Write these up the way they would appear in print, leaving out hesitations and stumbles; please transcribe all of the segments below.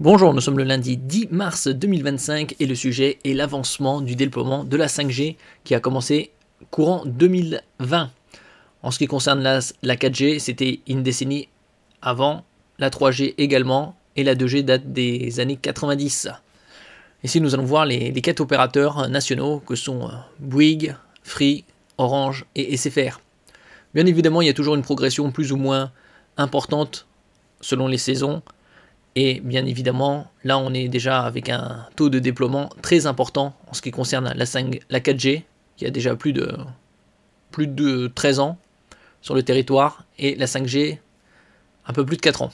Bonjour, nous sommes le lundi 10 mars 2025 et le sujet est l'avancement du déploiement de la 5G qui a commencé courant 2020. En ce qui concerne la 4G, c'était une décennie avant, la 3G également et la 2G date des années 90. Ici nous allons voir les 4 opérateurs nationaux que sont Bouygues, Free, Orange et SFR. Bien évidemment, il y a toujours une progression plus ou moins importante selon les saisons. Et bien évidemment, là on est déjà avec un taux de déploiement très important en ce qui concerne la 4G, qui a déjà plus de 13 ans sur le territoire, et la 5G un peu plus de 4 ans.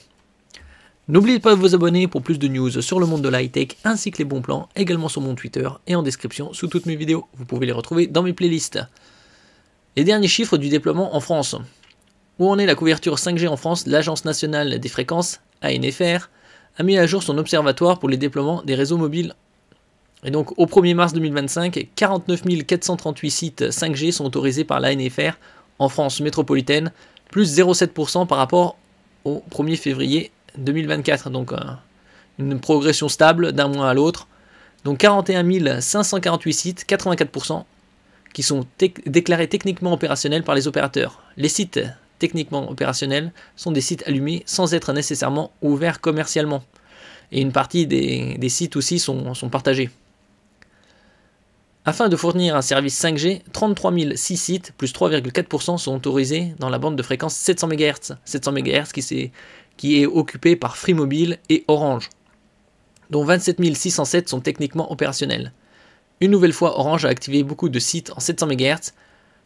N'oubliez pas de vous abonner pour plus de news sur le monde de la high-tech ainsi que les bons plans, également sur mon Twitter et en description sous toutes mes vidéos. Vous pouvez les retrouver dans mes playlists. Les derniers chiffres du déploiement en France. Où en est la couverture 5G en France? L'Agence nationale des fréquences, ANFR, a mis à jour son observatoire pour les déploiements des réseaux mobiles. Et donc au 1er mars 2025, 49 438 sites 5G sont autorisés par l'ANFR en France métropolitaine, plus 0,7% par rapport au 1er février 2024. Donc une progression stable d'un mois à l'autre. Donc 41 548 sites, 84%, qui sont déclarés techniquement opérationnels par les opérateurs. Les sites techniquement opérationnels sont des sites allumés sans être nécessairement ouverts commercialement. Et une partie des sites aussi sont partagés. Afin de fournir un service 5G, 33 006 sites, plus 3,4%, sont autorisés dans la bande de fréquence 700 MHz. 700 MHz qui est occupée par Free Mobile et Orange, dont 27 607 sont techniquement opérationnels. Une nouvelle fois, Orange a activé beaucoup de sites en 700 MHz,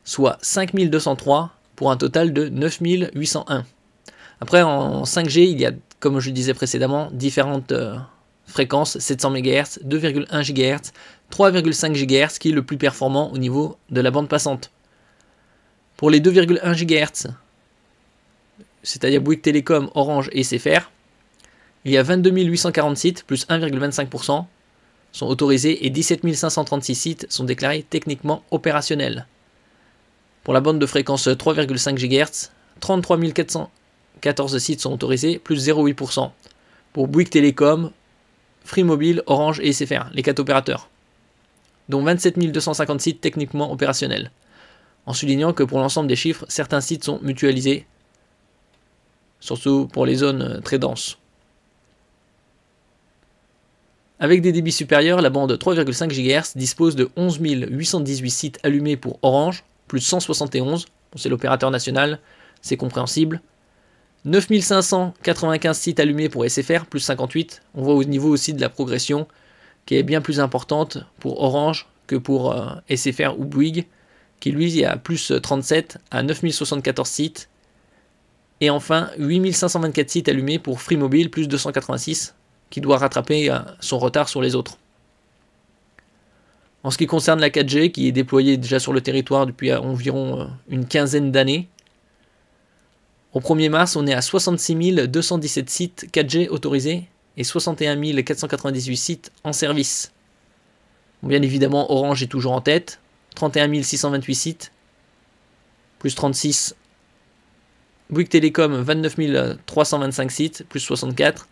soit 5 203, pour un total de 9 801. Après, en 5G, il y a, comme je disais précédemment, différentes fréquences, 700 MHz, 2,1 GHz, 3,5 GHz, qui est le plus performant au niveau de la bande passante. Pour les 2,1 GHz, c'est-à-dire Bouygues Télécom, Orange et SFR, il y a 22 840 sites, plus 1,25%, sont autorisés et 17 536 sites sont déclarés techniquement opérationnels. Pour la bande de fréquence 3,5 GHz, 33 414 sites sont autorisés, plus 0,8%. Pour Bouygues Télécom, Free Mobile, Orange et SFR, les 4 opérateurs, dont 27 250 sites techniquement opérationnels. En soulignant que pour l'ensemble des chiffres, certains sites sont mutualisés, surtout pour les zones très denses. Avec des débits supérieurs, la bande 3,5 GHz dispose de 11 818 sites allumés pour Orange, plus 171, c'est l'opérateur national, c'est compréhensible. 9 595 sites allumés pour SFR, plus 58. On voit au niveau aussi de la progression qui est bien plus importante pour Orange que pour SFR ou Bouygues, qui lui a plus 37 à 9 074 sites. Et enfin, 8 524 sites allumés pour Free Mobile, plus 286, qui doit rattraper son retard sur les autres. En ce qui concerne la 4G, qui est déployée déjà sur le territoire depuis environ une quinzaine d'années, au 1er mars, on est à 66 217 sites 4G autorisés et 61 498 sites en service. Bon, bien évidemment, Orange est toujours en tête, 31 628 sites, plus 36. Bouygues Télécom, 29 325 sites, plus 64.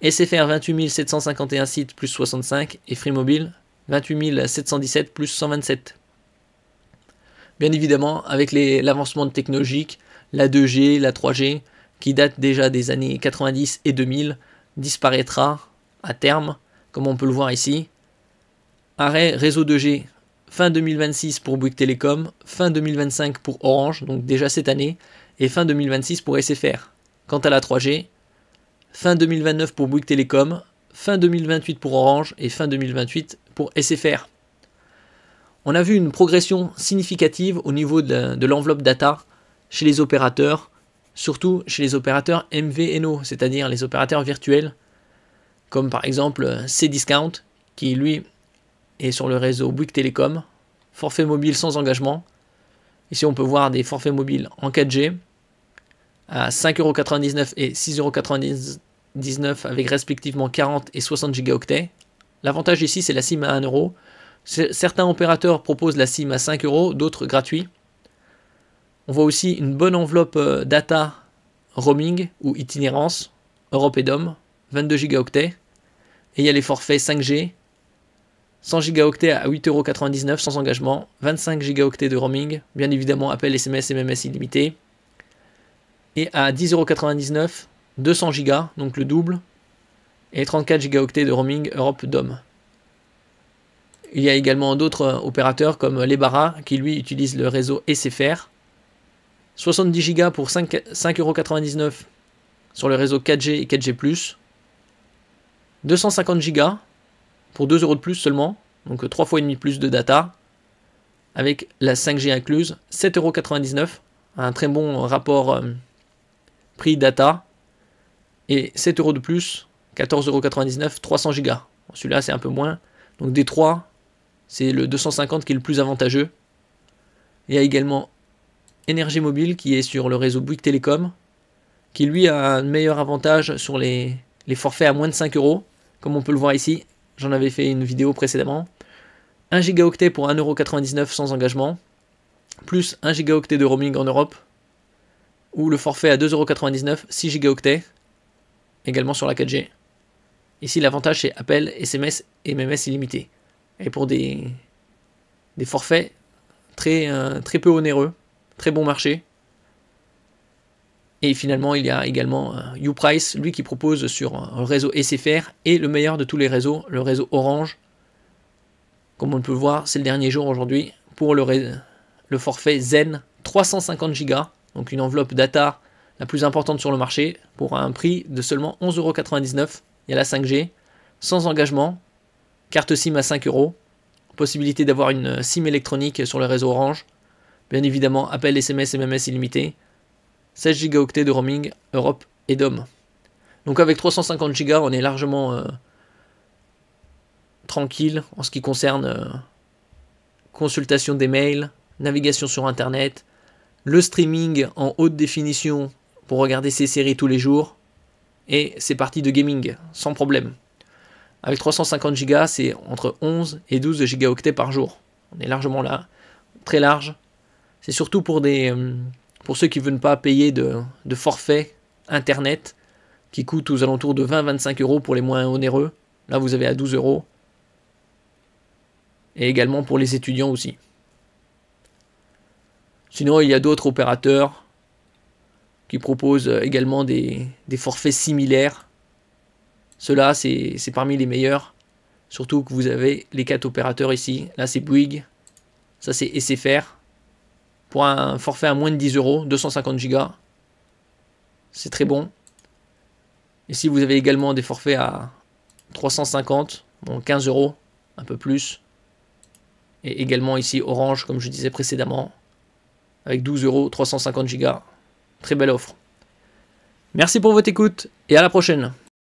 SFR, 28 751 sites, plus 65. Et Free Mobile, 28 717 plus 127. Bien évidemment, avec l'avancement technologique, la 2G, la 3G, qui date déjà des années 90 et 2000, disparaîtra à terme, comme on peut le voir ici. Arrêt réseau 2G, fin 2026 pour Bouygues Télécom, fin 2025 pour Orange, donc déjà cette année, et fin 2026 pour SFR. Quant à la 3G, fin 2029 pour Bouygues Télécom, fin 2028 pour Orange et fin 2028 pour SFR. On a vu une progression significative au niveau de l'enveloppe data chez les opérateurs, surtout chez les opérateurs MVNO, c'est-à-dire les opérateurs virtuels, comme par exemple Cdiscount, qui lui est sur le réseau Bouygues Télécom, forfait mobile sans engagement. Ici on peut voir des forfaits mobiles en 4G à 5,99€ et 6,99€ avec respectivement 40 et 60 gigaoctets. L'avantage ici c'est la SIM à 1€. Certains opérateurs proposent la SIM à 5€, d'autres gratuits. On voit aussi une bonne enveloppe data roaming ou itinérance, Europe et DOM, 22 gigaoctets, Et il y a les forfaits 5G, 100 gigaoctets à 8,99 € sans engagement, 25 gigaoctets de roaming, bien évidemment appel, SMS, MMS illimité. Et à 10,99 €, 200 gigas, donc le double, et 34 gigaoctets de roaming Europe DOM. Il y a également d'autres opérateurs comme Lebara qui lui utilise le réseau SFR. 70 gigas pour 5,99 € sur le réseau 4G et 4G+. 250 gigas pour 2 € de plus seulement, donc 3 fois et demi plus de data, avec la 5G incluse, 7,99 €, un très bon rapport prix-data, et 7 € de plus, 14,99 €, 300 gigas. Celui-là c'est un peu moins, donc des 3, c'est le 250 qui est le plus avantageux. Il y a également Énergie Mobile qui est sur le réseau Bouygues Télécom, qui lui a un meilleur avantage sur les forfaits à moins de 5 €, comme on peut le voir ici, j'en avais fait une vidéo précédemment. 1 gigaoctet pour 1,99 € sans engagement, plus 1 gigaoctet de roaming en Europe, ou le forfait à 2,99 €, 6 gigaoctets, également sur la 4G. Ici l'avantage c'est appel, SMS et MMS illimité. Et pour des forfaits très peu onéreux, très bon marché. Et finalement, il y a également Uprice, lui qui propose sur un réseau SFR et le meilleur de tous les réseaux, le réseau Orange. Comme on peut le voir, c'est le dernier jour aujourd'hui pour le forfait Zen, 350 Go, donc une enveloppe data la plus importante sur le marché, pour un prix de seulement 11,99 €. Il y a la 5G, sans engagement, carte SIM à 5 €, possibilité d'avoir une SIM électronique sur le réseau Orange, bien évidemment appel, SMS, MMS illimité, 16 gigaoctets de roaming Europe et DOM. Donc avec 350 Go, on est largement tranquille en ce qui concerne consultation des mails, navigation sur internet, le streaming en haute définition pour regarder ses séries tous les jours, et ses parties de gaming sans problème. Avec 350 Go, c'est entre 11 et 12 gigaoctets par jour. On est largement là, très large. C'est surtout pour ceux qui ne veulent pas payer de forfait internet qui coûte aux alentours de 20-25 € pour les moins onéreux. Là, vous avez à 12 €. Et également pour les étudiants aussi. Sinon, il y a d'autres opérateurs qui proposent également des forfaits similaires. Ceux-là, c'est parmi les meilleurs. Surtout que vous avez les 4 opérateurs ici. Là, c'est Bouygues. Ça, c'est SFR. Pour un forfait à moins de 10 €, 250 Go. C'est très bon. Ici, vous avez également des forfaits à 350, bon 15 €, un peu plus. Et également ici Orange, comme je disais précédemment, avec 12 €, 350 Go. Très belle offre. Merci pour votre écoute et à la prochaine.